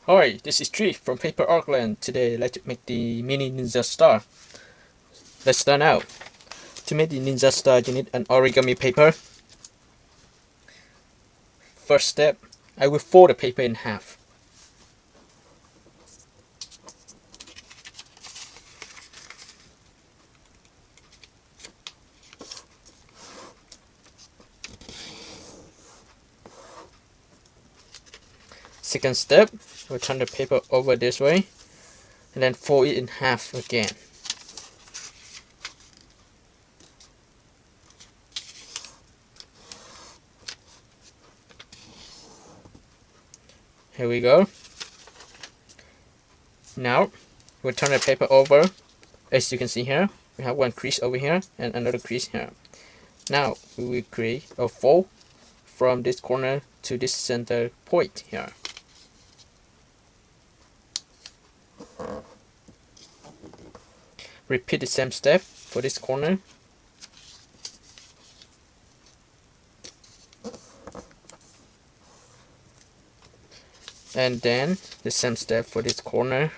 Hi, this is Tree from Paper Artland. Today, let's make the mini ninja star. Let's start now. To make the ninja star, you need an origami paper. First step, I will fold the paper in half. Second step, we'll turn the paper over this way and then fold it in half again. Here we go. Now, we'll turn the paper over. As you can see here, we have one crease over here and another crease here. Now, we will create a fold from this corner to this center point here. Repeat the same step for this corner. And then the same step for this corner.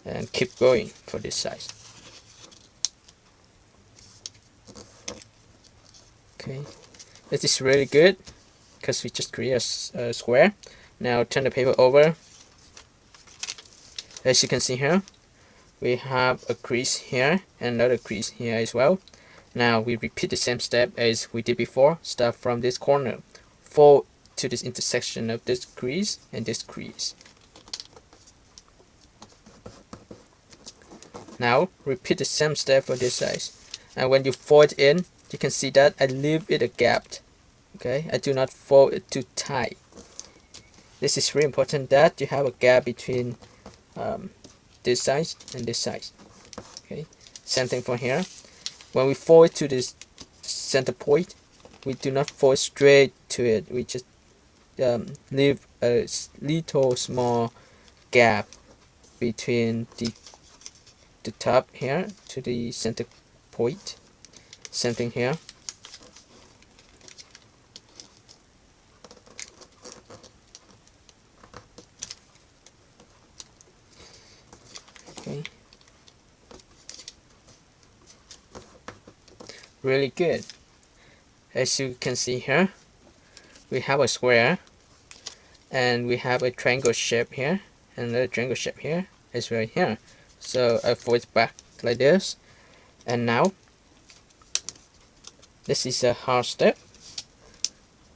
And keep going for this side. Okay, this is really good because we just create a square. Now turn the paper over. As you can see here, we have a crease here and another crease here as well. Now we repeat the same step as we did before. Start from this corner, fold to this intersection of this crease and this crease. Now repeat the same step for this side. And when you fold it in, you can see that I leave it a gap. Okay, I do not fold it too tight. This is really important that you have a gap between this side and this side. Okay, same thing for here. When we fold it to this center point, we do not fold straight to it. We just leave a little small gap between the top here to the center point. Same thing here. Okay. Really good. As you can see here, we have a square and we have a triangle shape here and another triangle shape here as well here. So I fold it back like this, and now this is a hard step.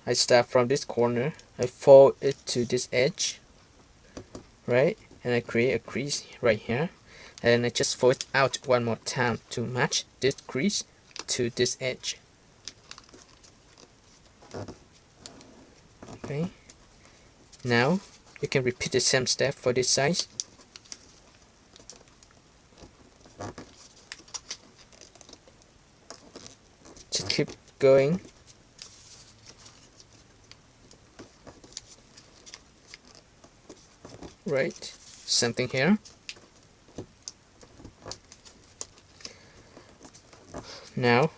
I start from this corner, I fold it to this edge, right, and I create a crease right here, and I just fold it out one more time to match this crease to this edge. Okay, now you can repeat the same step for this side. Just keep going. Right, same thing here. Now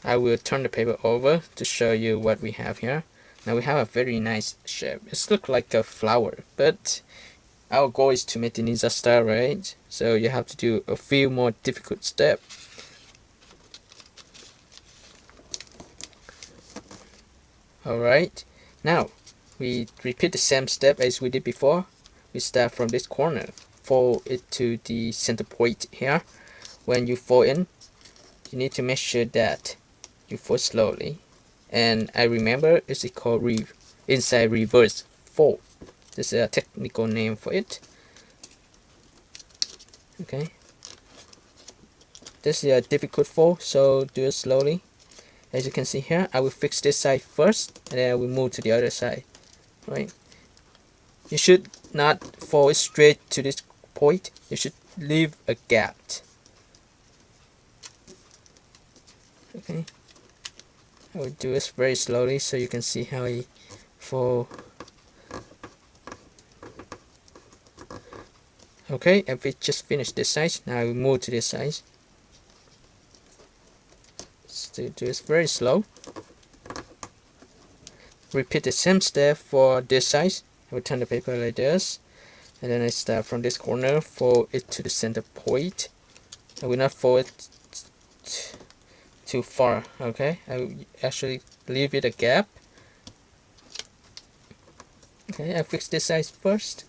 I will turn the paper over to show you what we have here. Now we have a very nice shape. It looks like a flower, but our goal is to make the ninja star, right? So you have to do a few more difficult steps. Alright, now we repeat the same step as we did before. We start from this corner, fold it to the center point here. When you fold in, you need to make sure that you fold slowly. And I remember it's called inside reverse fold. This is a technical name for it. Okay, this is a difficult fold, so do it slowly. As you can see here, I will fix this side first and then I will move to the other side. Right, you should not fold straight to this point. You should leave a gap. Okay, I will do this very slowly so you can see how I fold. Okay, if we just finished this side, now I will move to this side. So do this very slow. repeat the same step for this side. I will turn the paper like this, and then I start from this corner, fold it to the center point. I will not fold it too far, okay? I will actually leave it a gap. Okay, I fix this side first,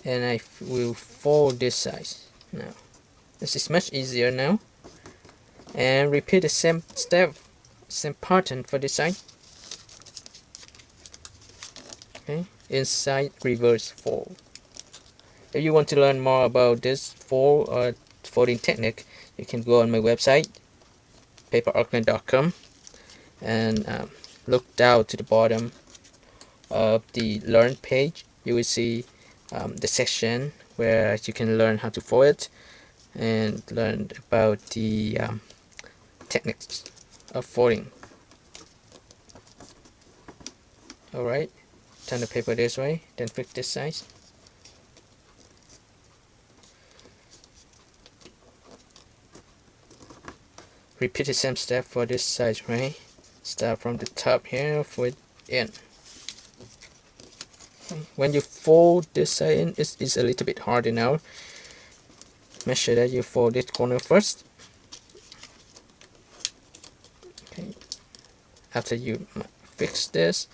and I will fold this side. Now this is much easier now, and repeat the same step, same pattern for this side. Okay, inside, reverse, fold. If you want to learn more about this fold or folding technique, you can go on my website paperartland.com and look down to the bottom of the learn page. You will see the section where you can learn how to fold it and learn about the techniques of folding. Alright, turn the paper this way, then fix this size. Repeat the same step for this side, right? Start from the top here, fold in. When you fold this side in, it's a little bit harder now. Make sure that you fold this corner first. Okay. After you fix this,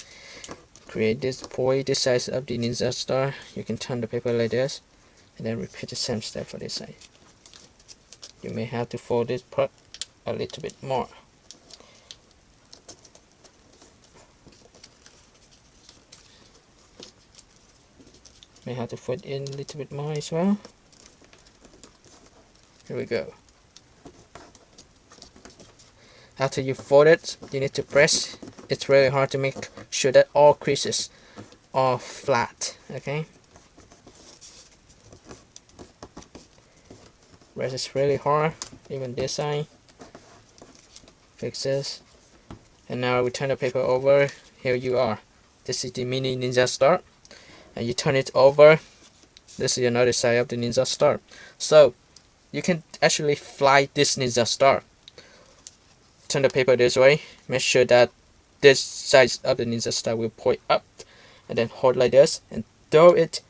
create this point, this size of the ninja star. You can turn the paper like this, and then repeat the same step for this side. You may have to fold this part a little bit more. May have to fold in a little bit more as well. Here we go. After you fold it, you need to press. It's really hard to make sure that all creases are flat. Okay. Press is really hard, even this side. Fix this, and now we turn the paper over. Here you are. This is the mini ninja star, and you turn it over. This is another side of the ninja star. So you can actually fly this ninja star. Turn the paper this way. Make sure that this side of the ninja star will point up, and then hold like this and throw it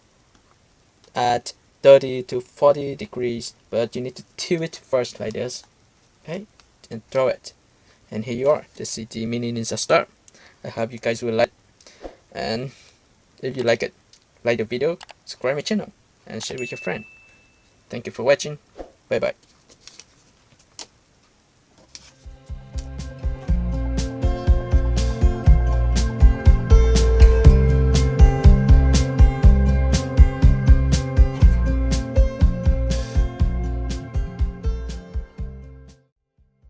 at 30 to 40 degrees. But you need to tilt it first like this, okay, and throw it. And here you are. This is the mini ninja star. I hope you guys will like it. And if you like it, like the video, subscribe my channel, and share with your friend. Thank you for watching. Bye bye.